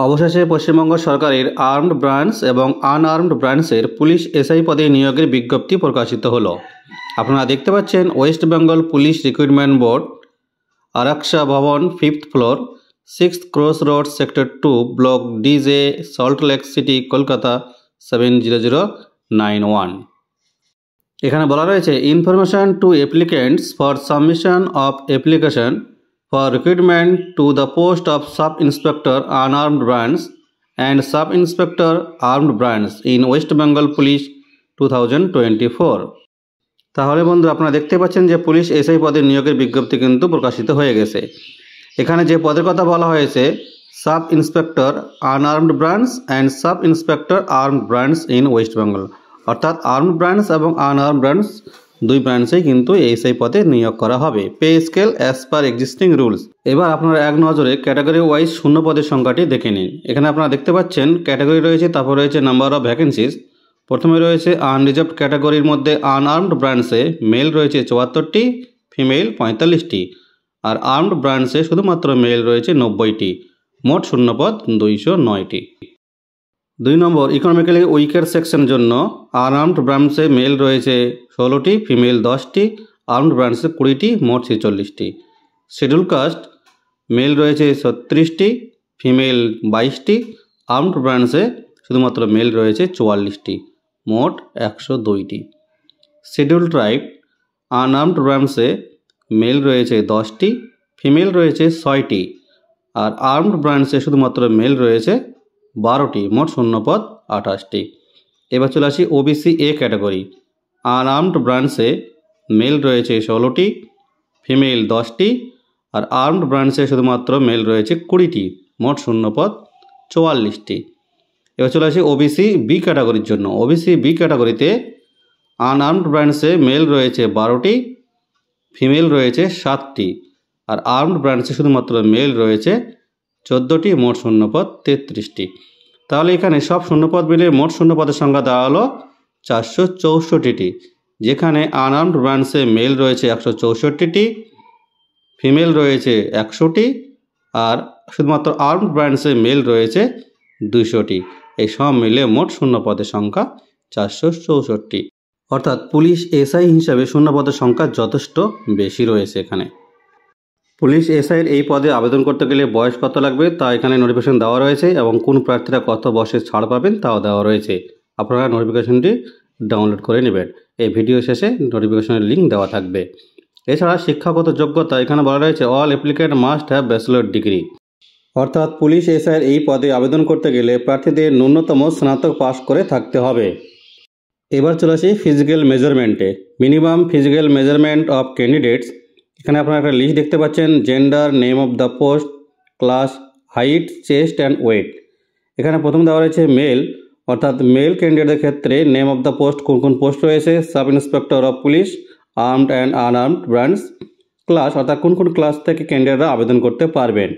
অবশেষে পশ্চিমবঙ্গ সরকারের armed branch এবং আনআর্মড ব্রাঞ্চের পুলিশ এসআই পদে নিয়োগের বিজ্ঞপ্তি প্রকাশিত হলো। আপনারা দেখতে পাচ্ছেন West Bengal police recruitment board, Araksha ভবন, 5th floor, 6th cross road, sector 2, block DJ, salt lake city, Kolkata 70091। এখানে বলা রয়েছে information to applicants for submission of application for recruitment to the post of Sub-Inspector Unarmed Branch and Sub-Inspector Armed Branch in West Bengal Police 2024। তাহলে বন্ধুরা আপনারা দেখতে পাচ্ছেন যে police SI পদের নিয়োগের বিজ্ঞপ্তি কিন্তু প্রকাশিত হয়ে গেছে। এখানে যে পদের কথা বলা হয়েছে sub inspector unarmed branch and sub inspector armed branch in West Bengal, অর্থাৎ আর্মড ব্রাঞ্চ এবং আনআর্মড ব্রাঞ্চ দুই ব্রাঞ্চেই কিন্তু এসআই পদে নিয়োগ করা হবে। Pay scale as per existing rules. এবার আপনারা এক নজরে ক্যাটাগরি ওয়াইজ শূন্য পদের সংখ্যাটি দেখে নিন। এখানে আপনারা দেখতে পাচ্ছেন ক্যাটাগরি রয়েছে, তারপর রয়েছে নাম্বার অফ ভ্যাকেন্সিস। প্রথমে রয়েছে আনরিজার্ভড ক্যাটাগরির মধ্যে আনআর্মড ব্রাঞ্চে মেল রয়েছে 74টি, ফিমেল 45টি, আর আর্মড ব্রাঞ্চে শুধুমাত্র মেল রয়েছে 90টি। মোট শূন্যপদ 209টি। 2 নম্বর ইকোনমিক্যালি উইকার সেকশনের জন্য আনআর্মড ব্রাঞ্চে মেল রয়েছে 16টি, ফিমেল 10টি, আর্মড ব্রাঞ্চে 20টি, মোট 46টি। শিডিউল কাস্ট মেল রয়েছে 36টি, ফিমেল 22টি, আর্মড ব্রাঞ্চে শুধুমাত্র মেল রয়েছে 44টি, মোট 102টি। শিডিউল ট্রাইব আনআর্মড ব্রাঞ্চে মেল রয়েছে 10টি, ফিমেল রয়েছে 6টি, আর আর্মড ব্রাঞ্চে শুধুমাত্র মেল রয়েছে 12টি, মোট শূন্যপদ 28টি। এবার চলে আসি ওবিসি এ ক্যাটাগরি। আনআর্মড ব্রাঞ্চে মেল রয়েছে 16টি, ফিমেল 10টি, আর আর্মড ব্রাঞ্চে শুধুমাত্র মেল রয়েছে 20টি, মোট শূন্যপদ 44টি। এবার চলে আসি ওবিসি বি ক্যাটাগরির জন্য। ওবিসি বি ক্যাটাগরিতে আনআর্মড ব্রাঞ্চে মেল রয়েছে 12টি, ফিমেল রয়েছে 7টি, আর আর্মড ব্রাঞ্চে শুধুমাত্র মেল রয়েছে 14টি, মোট শূন্যপদ 33টি। তাহলে এখানে সব শূন্যপদ মিলে মোট শূন্যপদের সংখ্যা দেওয়া হলো 464টি, যেখানে আনআর্মড ব্রাঞ্চে মেল রয়েছে 164টি, ফিমেল রয়েছে 100টি, আর শুধুমাত্র আর্মড ব্রাঞ্চে মেল রয়েছে 200টি। এই সব মিলে মোট শূন্যপদের সংখ্যা 464টি। অর্থাৎ পুলিশ এসআই হিসাবে শূন্যপদের সংখ্যা যথেষ্ট বেশি রয়েছে এখানে। পুলিশ এসআইয়ের এই পদে আবেদন করতে গেলে বয়স কত লাগবে তা এখানে নোটিফিকেশন দেওয়া রয়েছে, এবং কোন প্রার্থীরা কত বয়সে ছাড় পাবেন তাও দেওয়া রয়েছে। আপনারা নোটিফিকেশনটি ডাউনলোড করে নেবেন। এই ভিডিও শেষে নোটিফিকেশনের লিঙ্ক দেওয়া থাকবে। এছাড়া শিক্ষাগত যোগ্যতা এখানে বলা রয়েছে all applicant must have bachelor degree. অর্থাৎ পুলিশ এসআইয়ের এই পদে আবেদন করতে গেলে প্রার্থীদের ন্যূনতম স্নাতক পাস করে থাকতে হবে। এবার চলে আসি ফিজিক্যাল মেজারমেন্টে। Minimum physical measurement of candidates. এখানে আপনারা একটা লিস্ট দেখতে পাচ্ছেন, gender, name of the post, class, height, chest and weight. এখানে প্রথম দেওয়া রয়েছে মেল, অর্থাৎ মেল ক্যান্ডিডেটের ক্ষেত্রে নেম অফ দ্য পোস্ট কোন কোন পোস্ট রয়েছে, sub inspector of police, armed and unarmed branch. Class অর্থাৎ কোন কোন ক্লাস থেকে ক্যান্ডিডেটরা আবেদন করতে পারবেন,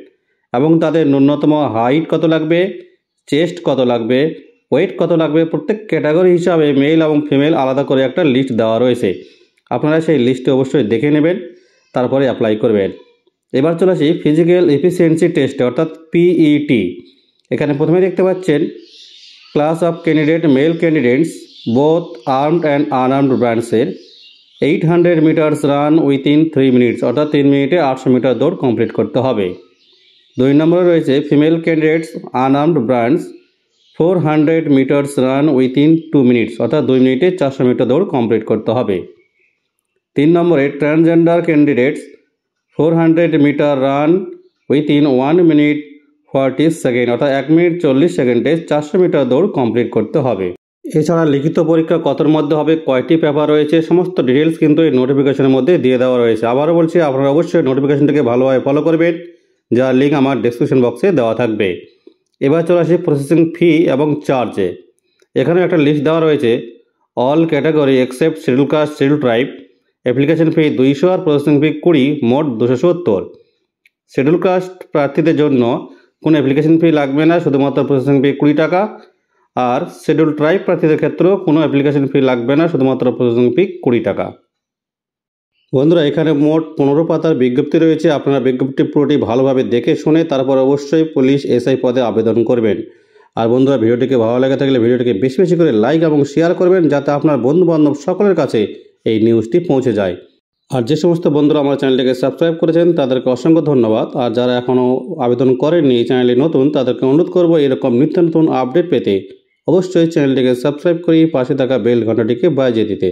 এবং তাদের ন্যূনতম হাইট কত লাগবে, চেস্ট কত লাগবে, ওয়েট কত লাগবে। প্রত্যেক ক্যাটাগরি হিসাবে মেল এবং ফিমেল আলাদা করে একটা লিস্ট দেওয়া রয়েছে। আপনারা সেই লিস্টে অবশ্যই দেখে নেবেন, তারপরে অ্যাপ্লাই করবেন। এবার চলে আসি ফিজিক্যাল এফিসিয়েন্সি টেস্ট, অর্থাৎ পিইটি। এখানে প্রথমে দেখতে পাচ্ছেন class of candidate mail candidates both armed and unarmed ব্রাঞ্চের 800 মিটার্স রান উইথিন 3 মিনিটস, অর্থাৎ 3 মিনিটে 800 মিটার দৌড় কমপ্লিট করতে হবে। 2 নম্বরে রয়েছে female candidates unarmed branch 400 meters run within 2 minutes, অর্থাৎ 2 মিনিটে 400 মিটার দৌড় কমপ্লিট করতে হবে। 3 নম্বরে transgender candidates 400 meter run within 1 minute 40 second, অর্থাৎ 1 মিনিট 40 সেকেন্ডে 400 মিটার দৌড় কমপ্লিট করতে হবে। এছাড়া লিখিত পরীক্ষা কতর মধ্যে হবে, কয়টি পেপার রয়েছে, সমস্ত ডিটেলস কিন্তু এই নোটিফিকেশনের মধ্যে দিয়ে দেওয়া রয়েছে। আবারও বলছি, আপনারা অবশ্যই নোটিফিকেশনটাকে ভালোভাবে ফলো করবেন, যার লিঙ্ক আমার ডেসক্রিপশন বক্সে দেওয়া থাকবে। এবার চলে আসি প্রসেসিং ফি এবং চার্জে। এখানে একটা লিস্ট দেওয়া রয়েছে, all category except schedule caste, schedule tribe. Application fee 200 আর প্রসেসিং ফি 20, মোট 270। শিডিউল কাস্ট প্রার্থীদের জন্য কোনো অ্যাপ্লিকেশন ফি লাগবে না, শুধুমাত্র প্রসেসিং ফি 20 টাকা। আর শিডিউল ট্রাইব প্রার্থীদের ক্ষেত্রেও কোনো অ্যাপ্লিকেশন ফি লাগবে না, শুধুমাত্র প্রসেসিং ফি 20 টাকা। বন্ধুরা এখানে মোট 15 পাতার বিজ্ঞপ্তি রয়েছে। আপনারা বিজ্ঞপ্তি পুরোটি ভালোভাবে দেখে শুনে তারপর অবশ্যই পুলিশ এসআই পদে আবেদন করবেন। আর বন্ধুরা ভিডিওটিকে ভালো লাগে থাকলে ভিডিওটিকে বেশি বেশি করে লাইক এবং শেয়ার করবেন, যাতে আপনার বন্ধুবান্ধব সকলের কাছে এই নিউজটি পৌঁছে যায়। আর যে সমস্ত বন্ধুরা আমার চ্যানেলটিকে সাবস্ক্রাইব করেছেন তাদেরকে অসংখ্য ধন্যবাদ। আর যারা এখনও আবেদন করেননি, এই চ্যানেলে নতুন, তাদেরকে অনুরোধ করব এরকম নিত্য নতুন আপডেট পেতে অবশ্যই চ্যানেলটিকে সাবস্ক্রাইব করে পাশে থাকা বেল ঘন্টাটিকে বাজিয়ে দিতে।